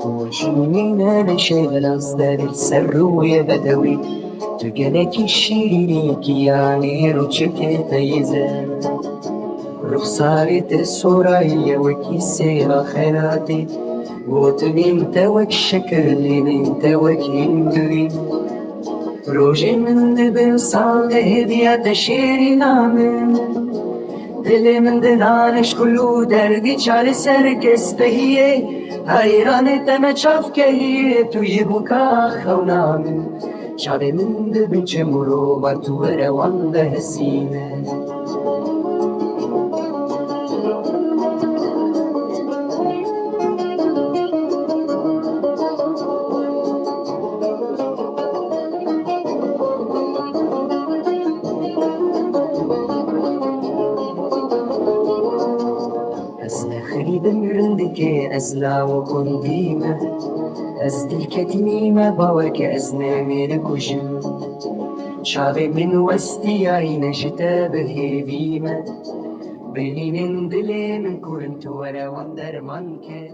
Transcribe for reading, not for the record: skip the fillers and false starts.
وجينا لشغل أصدر السر ويا بدوي تقلك الشريك يعني رجك تيزان رخصارة السورية وكيسيرة خيراتي وتنين توك شكر لين توك هندري روجي من دبر صالح ديا تشيري نامن دل من دلانش كلو دردی چار سر کس بهیه حیران تم چاف کهیه توی بکا خونامن چار من دبن چه مرو و تو روان ده حسینه از نخری بمرند که از لاو کندیمه از دل کتیمه باور که از نمیر کشم شاوی من وستی آینه شتا بهیویمه بینین دل من کرن تو روان درمان که